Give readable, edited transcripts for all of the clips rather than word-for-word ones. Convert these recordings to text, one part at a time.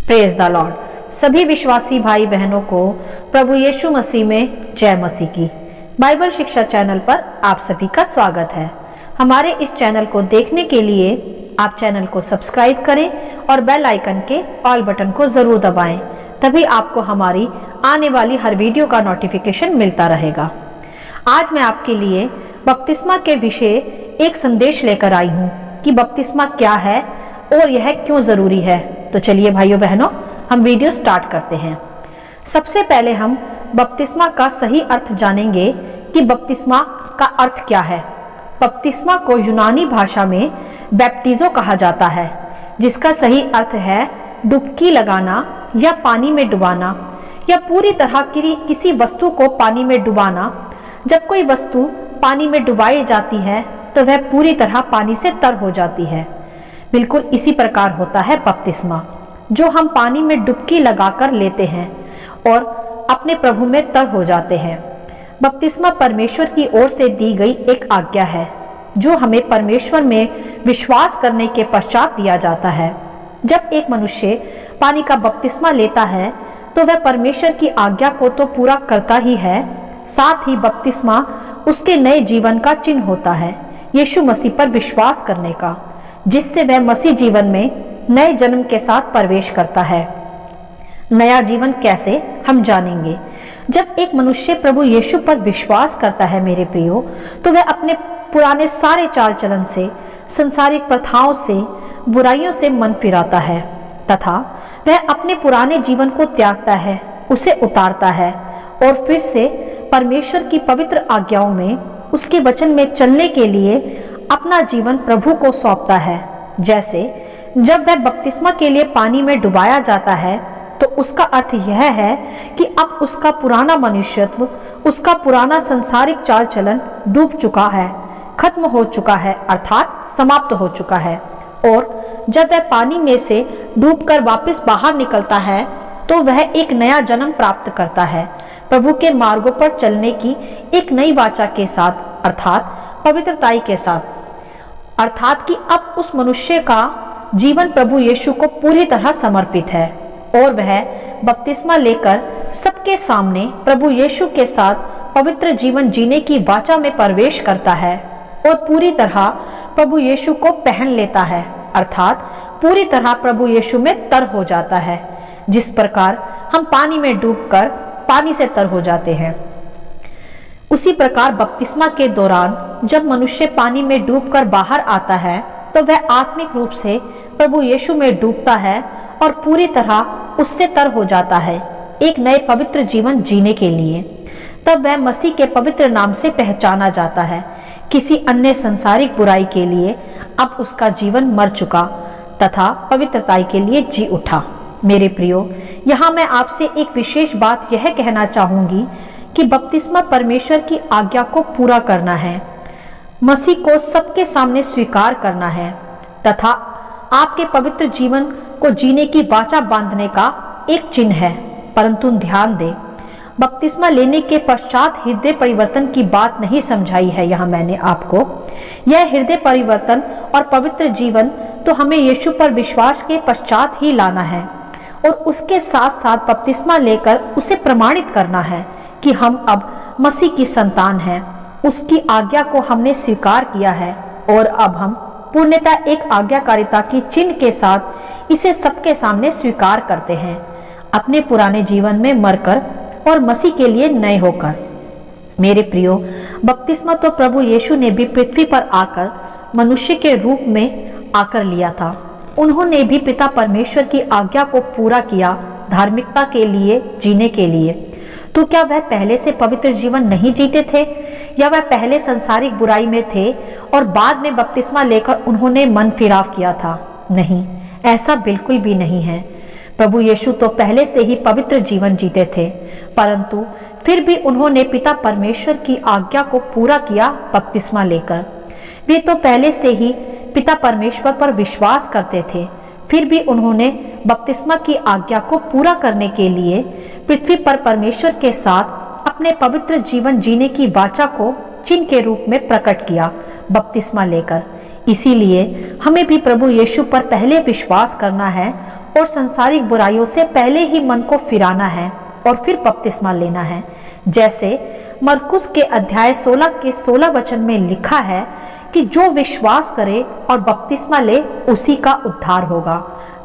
Praise the Lord. सभी विश्वासी भाई बहनों को प्रभु यीशु मसीह में जय मसीह की। बाइबल शिक्षा चैनल पर आप सभी का स्वागत है। हमारे इस चैनल को देखने के लिए आप चैनल को सब्सक्राइब करें और बेल आइकन के ऑल बटन को जरूर दबाएं, तभी आपको हमारी आने वाली हर वीडियो का नोटिफिकेशन मिलता रहेगा। आज मैं आपके लिए बपतिस्मा के विषय एक संदेश लेकर आई हूँ कि बपतिस्मा क्या है और यह क्यों जरूरी है। तो चलिए भाइयों बहनों, हम वीडियो स्टार्ट करते हैं। सबसे पहले हम बपतिस्मा का सही अर्थ जानेंगे कि बपतिस्मा का अर्थ क्या है। बपतिस्मा को यूनानी भाषा में बैप्टिजो कहा जाता है, जिसका सही अर्थ है डुबकी लगाना या पानी में डुबाना या पूरी तरह की किसी वस्तु को पानी में डुबाना। जब कोई वस्तु पानी में डुबाई जाती है तो वह पूरी तरह पानी से तर हो जाती है। बिल्कुल इसी प्रकार होता है बपतिस्मा, जो हम पानी में डुबकी लगाकर लेते हैं और अपने प्रभु में तर हो जाते हैं। बपतिस्मा परमेश्वर की ओर से दी गई एक आज्ञा है, जो हमें परमेश्वर में विश्वास करने के पश्चात दिया जाता है। जब एक मनुष्य पानी का बपतिस्मा लेता है तो वह परमेश्वर की आज्ञा को तो पूरा करता ही है, साथ ही बपतिस्मा उसके नए जीवन का चिन्ह होता है, यीशु मसीह पर विश्वास करने का, जिससे वह मसीह जीवन में नए जन्म के साथ प्रवेश करता है। नया जीवन कैसे, हम जानेंगे। जब एक मनुष्य प्रभु यीशु पर विश्वास करता है मेरे प्रियो, तो वह अपने पुराने सारे चाल चलन से, संसारिक प्रथाओं से, बुराइयों से मन फिराता है तथा वह अपने पुराने जीवन को त्यागता है, उसे उतारता है और फिर से परमेश्वर की पवित्र आज्ञाओं में, उसके वचन में चलने के लिए अपना जीवन प्रभु को सौंपता है। जैसे जब वह बपतिस्मा के लिए पानी में डुबाया जाता है तो उसका अर्थ यह है कि अब उसका पुराना मनुष्यत्व, उसका पुराना संसारिक चाल चलन डूब चुका है, खत्म हो चुका है, अर्थात समाप्त हो चुका है। और जब वह पानी में से डूबकर वापस बाहर निकलता है तो वह एक नया जन्म प्राप्त करता है, प्रभु के मार्गों पर चलने की एक नई वाचा के साथ, अर्थात पवित्रताई के साथ। अर्थात कि अब उस मनुष्य का जीवन प्रभु यीशु को पूरी तरह समर्पित है और वह बपतिस्मा लेकर सबके सामने प्रभु यीशु के साथ पवित्र जीवन जीने की वाचा में प्रवेश करता है और पूरी तरह प्रभु यीशु को पहन लेता है, अर्थात पूरी तरह प्रभु यीशु में तर हो जाता है। जिस प्रकार हम पानी में डूबकर पानी से तर हो जाते हैं, उसी प्रकार बपतिस्मा के दौरान जब मनुष्य पानी में डूबकर बाहर आता है तो वह आत्मिक रूप से प्रभु यीशु में डूबता है और पूरी तरह उससे तर हो जाता है, एक नए पवित्र जीवन जीने के लिए। तब वह मसीह के पवित्र नाम से पहचाना जाता है। किसी अन्य संसारिक बुराई के लिए अब उसका जीवन मर चुका तथा पवित्रताई के लिए जी उठा। मेरे प्रियो, यहाँ मैं आपसे एक विशेष बात यह कहना चाहूंगी कि बपतिस्मा परमेश्वर की आज्ञा को पूरा करना है, मसीह को सबके सामने स्वीकार करना है तथा आपके पवित्र जीवन को जीने की वाचा बांधने का एक चिन्ह है। परंतु ध्यान दें, बपतिस्मा लेने के पश्चात हृदय परिवर्तन की बात नहीं समझाई है यहाँ मैंने आपको। यह हृदय परिवर्तन और पवित्र जीवन तो हमें यीशु पर विश्वास के पश्चात ही लाना है और उसके साथ साथ बपतिस्मा लेकर उसे प्रमाणित करना है कि हम अब मसीह की संतान हैं, उसकी आज्ञा को हमने स्वीकार किया है और अब हम पूर्णतः एक आज्ञाकारिता की चिन्ह के साथ इसे सबके सामने स्वीकार करते हैं, अपने पुराने जीवन में मरकर और मसीह के लिए नए होकर। मेरे प्रियो, बपतिस्मा तो प्रभु यीशु ने भी पृथ्वी पर आकर मनुष्य के रूप में आकर लिया था। उन्होंने भी पिता परमेश्वर की आज्ञा को पूरा किया, धार्मिकता के लिए जीने के लिए। तो क्या वह पहले से पवित्र जीवन नहीं जीते थे या वह पहले संसारिक बुराई में थे और बाद में बपतिस्मा लेकर उन्होंने मन फिराव किया था? नहीं, ऐसा बिल्कुल भी नहीं है। प्रभु यीशु तो पहले से ही पवित्र जीवन जीते थे, परंतु फिर भी उन्होंने पिता परमेश्वर की आज्ञा को पूरा किया बपतिस्मा लेकर। वे तो पहले से ही पिता परमेश्वर पर विश्वास करते थे, फिर भी उन्होंने बपतिस्मा की आज्ञा को पूरा करने के लिए पृथ्वी पर परमेश्वर के साथ अपने पवित्र जीवन जीने की वाचा को चिन्ह के रूप में प्रकट किया बपतिस्मा लेकर। इसीलिए हमें भी प्रभु यीशु पर पहले विश्वास करना है और संसारिक बुराइयों से पहले ही मन को फिराना है और फिर बपतिस्मा लेना है। जैसे मरकुस के अध्याय 16 के 16 वचन में लिखा है कि जो विश्वास करे और बपतिस्मा ले उसी का उद्धार होगा,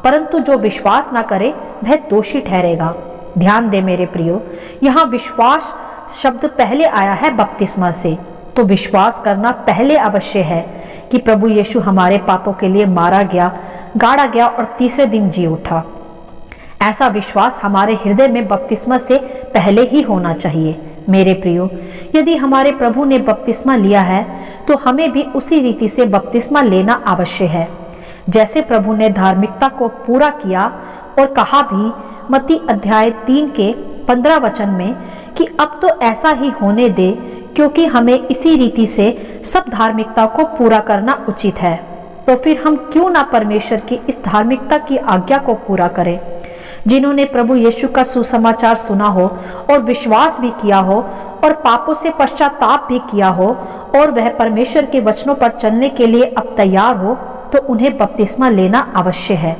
परंतु जो विश्वास ना करे वह दोषी ठहरेगा। ध्यान दे मेरे प्रियो, यहाँ विश्वास शब्द पहले आया है बपतिस्मा से, तो विश्वास करना पहले अवश्य है कि प्रभु यीशु हमारे पापों के लिए मारा गया, गाड़ा गया और तीसरे दिन जी उठा। ऐसा विश्वास हमारे हृदय में बपतिस्मा से पहले ही होना चाहिए। मेरे प्रियो, यदि हमारे प्रभु ने बपतिस्मा लिया है तो हमें भी उसी रीति से बपतिस्मा लेना अवश्य है। जैसे प्रभु ने धार्मिकता को पूरा किया और कहा भी मत्ती अध्याय 3 के 15 वचन में कि अब तो ऐसा ही होने दे, क्योंकि हमें इसी रीति से सब धार्मिकता को पूरा करना उचित है। तो फिर हम क्यों ना परमेश्वर की इस धार्मिकता की आज्ञा को पूरा करें। जिन्होंने प्रभु यीशु का सुसमाचार सुना हो और विश्वास भी किया हो और पापों से पश्चाताप भी किया हो और वह परमेश्वर के वचनों पर चलने के लिए अब तैयार हो, तो उन्हें बपतिस्मा लेना अवश्य है।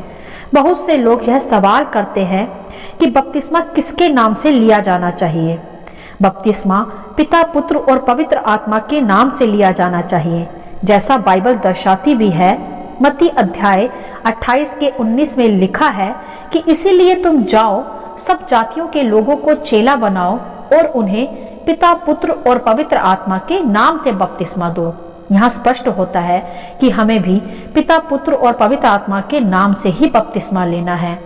बहुत से लोग यह सवाल करते हैं कि बपतिस्मा किसके नाम से लिया जाना चाहिए। बपतिस्मा पिता, पुत्र और पवित्र आत्मा के नाम से लिया जाना चाहिए, जैसा बाइबल दर्शाती भी है। मत्ती अध्याय 28 के 19 में लिखा है कि इसीलिए तुम जाओ, सब जातियों के लोगों को चेला बनाओ और उन्हें पिता, पुत्र और पवित्र आत्मा के नाम से बपतिस्मा दो। यहाँ स्पष्ट होता है कि हमें भी पिता, पुत्र और पवित्र आत्मा के नाम से ही बपतिस्मा लेना है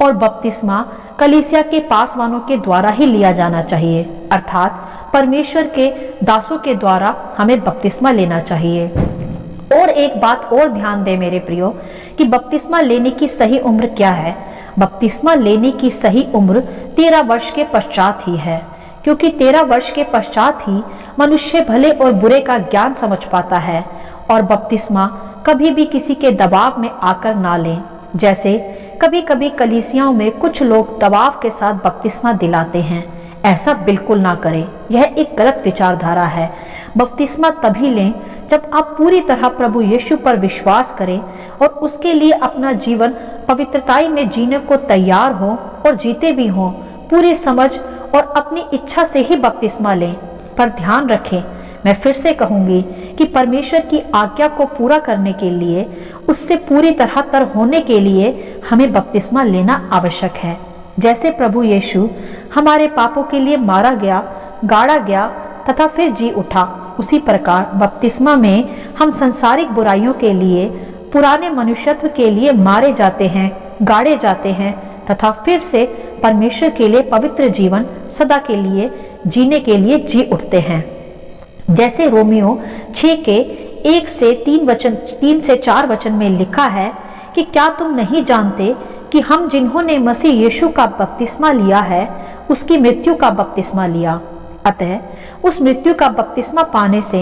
और बपतिस्मा कलीसिया के पासवानों के द्वारा ही लिया जाना चाहिए, अर्थात परमेश्वर के दासों के द्वारा हमें बपतिस्मा लेना चाहिए। और एक बात और ध्यान दे मेरे प्रियो कि बपतिस्मा लेने की सही उम्र क्या है। बपतिस्मा लेने की सही उम्र 13 वर्ष के पश्चात ही है, क्योंकि 13 वर्ष के पश्चात ही मनुष्य भले और बुरे का ज्ञान समझ पाता है और बपतिस्मा कभी भी किसी के दबाव में आकर ना लें। जैसे कभी कभी कलीसियाओं में कुछ लोग दबाव के साथ बपतिस्मा दिलाते हैं, ऐसा बिल्कुल ना करें। यह एक गलत विचारधारा है। बपतिस्मा तभी लें जब आप पूरी तरह प्रभु यीशु पर विश्वास करें और उसके लिए अपना जीवन पवित्रताई में जीने को तैयार हो और जीते भी हों। पूरी समझ और अपनी इच्छा से ही बपतिस्मा लें। पर ध्यान रखें, मैं फिर से कहूंगी कि परमेश्वर की आज्ञा को पूरा करने के लिए, उससे पूरी तरह तर होने के लिए हमें बपतिस्मा लेना आवश्यक है। जैसे प्रभु यीशु हमारे पापों के लिए मारा गया, गाड़ा गया तथा फिर जी उठा, उसी प्रकार बपतिस्मा में हम संसारिक बुराइयों के लिए, पुराने मनुष्यत्व के लिए मारे जाते हैं, गाड़े जाते हैं तथा फिर से परमेश्वर के लिए पवित्र जीवन सदा के लिए जीने के लिए जी उठते हैं। जैसे रोमियो 6 के 1 से 3 से 4 वचन में लिखा है कि क्या तुम नहीं जानते कि हम जिन्होंने मसीह यीशु का बपतिस्मा लिया है उसकी मृत्यु का बपतिस्मा लिया। अतः उस मृत्यु का बपतिस्मा पाने से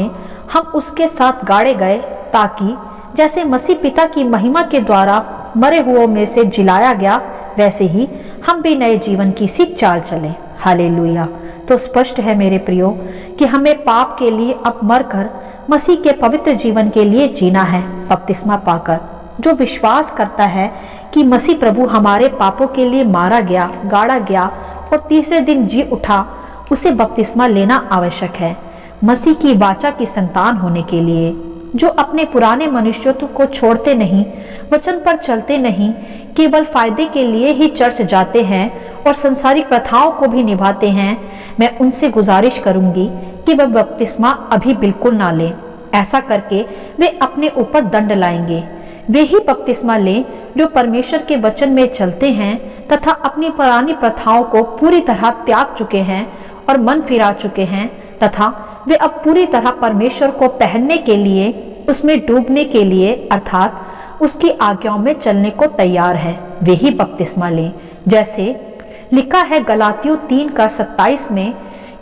हम उसके साथ गाड़े गए, ताकि जैसे मसीह पिता की महिमा के द्वारा मरे हुओं में से जिलाया गया, वैसे ही हम भी नए जीवन की सी चाल चलें। हालेलुया। तो स्पष्ट है मेरे प्रियो कि हमें पाप के लिए अब मरकर मसीह के पवित्र जीवन के लिए जीना है बपतिस्मा पाकर। जो विश्वास करता है कि मसीह प्रभु हमारे पापों के लिए मारा गया, गाड़ा गया और तीसरे दिन जी उठा, उसे बपतिस्मा लेना आवश्यक है मसीह की वाचा की संतान होने के लिए। जो अपने पुराने मनुष्यत्व को छोड़ते नहीं, वचन पर चलते नहीं, केवल फायदे के लिए ही चर्च जाते हैं और संसारिक प्रथाओं को भी निभाते हैं, मैं उनसे गुजारिश करूंगी कि वह बपतिस्मा अभी बिल्कुल ना लें। ऐसा करके वे अपने ऊपर दंड लाएंगे। वे ही बपतिस्मा लें जो परमेश्वर के वचन में चलते हैं तथा अपनी पुरानी प्रथाओं को पूरी तरह त्याग चुके हैं और मन फिरा चुके हैं, तथा वे अब पूरी तरह परमेश्वर को पहनने के लिए, उसमें डूबने के लिए अर्थात उसकी आज्ञाओं में चलने को तैयार हैं। वे ही बपतिस्मा लें। जैसे लिखा है गलातियों 3 का 27 में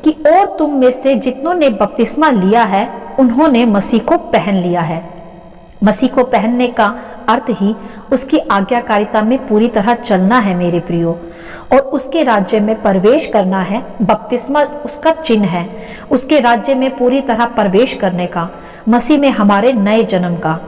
कि और तुम में से जितनों ने बपतिस्मा लिया है उन्होंने मसीह को पहन लिया है। मसीह को पहनने का अर्थ ही उसकी आज्ञाकारिता में पूरी तरह चलना है मेरे प्रियो, और उसके राज्य में प्रवेश करना है। बपतिस्मा उसका चिन्ह है उसके राज्य में पूरी तरह प्रवेश करने का, मसीह में हमारे नए जन्म का।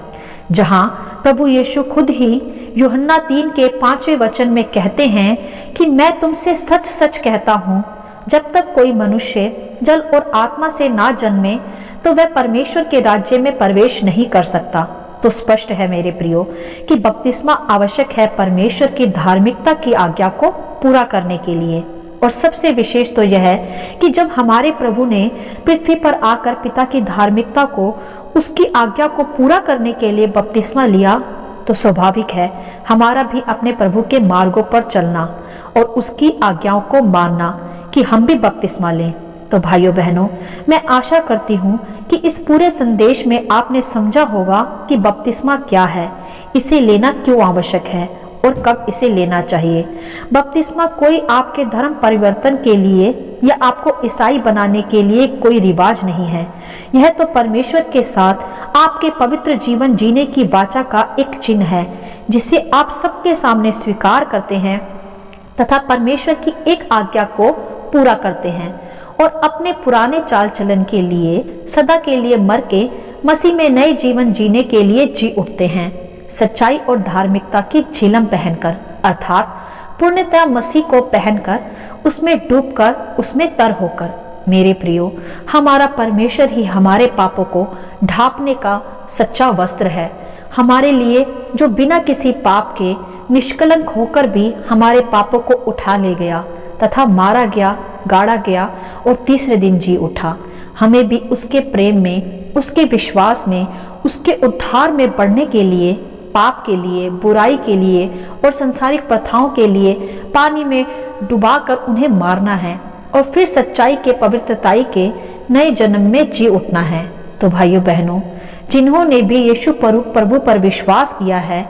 जहां प्रभु यीशु खुद ही यूहन्ना 3 के 5वें वचन में कहते हैं कि मैं तुमसे सच सच कहता हूँ, जब तक कोई मनुष्य जल और आत्मा से ना जन्मे तो वह परमेश्वर के राज्य में प्रवेश नहीं कर सकता। तो स्पष्ट है मेरे प्रियो कि बपतिस्मा आवश्यक है परमेश्वर की धार्मिकता की आज्ञा को पूरा करने के लिए। और सबसे विशेष तो यह है कि जब हमारे प्रभु ने पृथ्वी पर आकर पिता की धार्मिकता को, उसकी आज्ञा को पूरा करने के लिए बपतिस्मा लिया, तो स्वाभाविक है हमारा भी अपने प्रभु के मार्गों पर चलना और उसकी आज्ञाओं को मानना कि हम भी बपतिस्मा लें। तो भाइयों बहनों, मैं आशा करती हूँ कि इस पूरे संदेश में आपने समझा होगा कि बपतिस्मा क्या है, इसे लेना क्यों आवश्यक है और कब इसे लेना चाहिए। बपतिस्मा कोई आपके धर्म परिवर्तन के लिए या आपको ईसाई बनाने के लिए कोई रिवाज नहीं है। यह तो परमेश्वर के साथ आपके पवित्र जीवन जीने की वाचा का एक चिन्ह है, जिसे आप सबके सामने स्वीकार करते हैं तथा परमेश्वर की एक आज्ञा को पूरा करते हैं और अपने पुराने चाल चलन के लिए सदा के लिए मर के मसीह में नए जीवन जीने के लिए जी उठते हैं, सच्चाई और धार्मिकता की झिलम पहनकर, अर्थात पूर्णतः मसीह को पहनकर, उसमें डूबकर, उसमें तर होकर। मेरे प्रियो, हमारा परमेश्वर ही हमारे पापों को ढांपने का सच्चा वस्त्र है, हमारे लिए जो बिना किसी पाप के निष्कलंक होकर भी हमारे पापों को उठा ले गया तथा मारा गया, गाड़ा गया और तीसरे दिन जी उठा। हमें भी उसके प्रेम में, उसके विश्वास में, उसके उद्धार में बढ़ने के लिए, पाप के लिए, बुराई के लिए और संसारिक प्रथाओं के लिए पानी में डुबाकर उन्हें मारना है और फिर सच्चाई के, पवित्रताई के नए जन्म में जी उठना है। तो भाइयों बहनों, जिन्होंने भी यीशु प्रभु पर विश्वास किया है,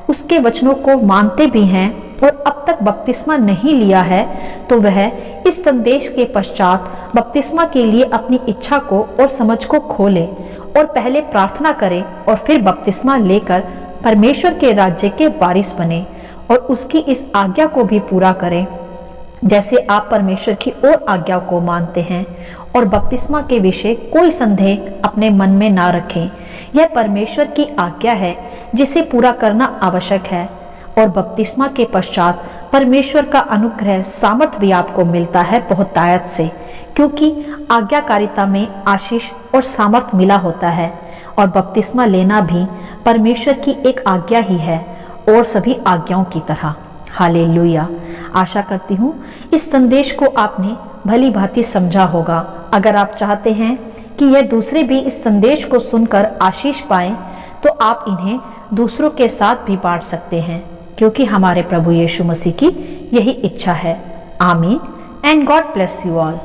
उसके वचनों को मानते भी हैं और अब तक बपतिस्मा नहीं लिया है, तो वह इस संदेश के पश्चात बपतिस्मा के लिए अपनी इच्छा को और समझ को खोले और पहले प्रार्थना करे और फिर बपतिस्मा लेकर परमेश्वर के राज्य के वारिस बने और उसकी इस आज्ञा को भी पूरा करें, जैसे आप परमेश्वर की और आज्ञा को मानते हैं। और बपतिस्मा के विषय कोई संदेह अपने मन में ना रखें। यह परमेश्वर की आज्ञा है जिसे पूरा करना आवश्यक है और बपतिस्मा के पश्चात परमेश्वर का अनुग्रह, सामर्थ भी आपको मिलता है बहुतायत से, क्योंकि आज्ञाकारिता में आशीष और सामर्थ मिला होता है। और बपतिस्मा लेना भी परमेश्वर की एक आज्ञा ही है और सभी आज्ञाओं की तरह। हालेलुया। आशा करती हूँ इस संदेश को आपने भली भांति समझा होगा। अगर आप चाहते हैं कि यह दूसरे भी इस संदेश को सुनकर आशीष पाएं, तो आप इन्हें दूसरों के साथ भी बांट सकते हैं, क्योंकि हमारे प्रभु यीशु मसीह की यही इच्छा है। आमीन and God bless you all.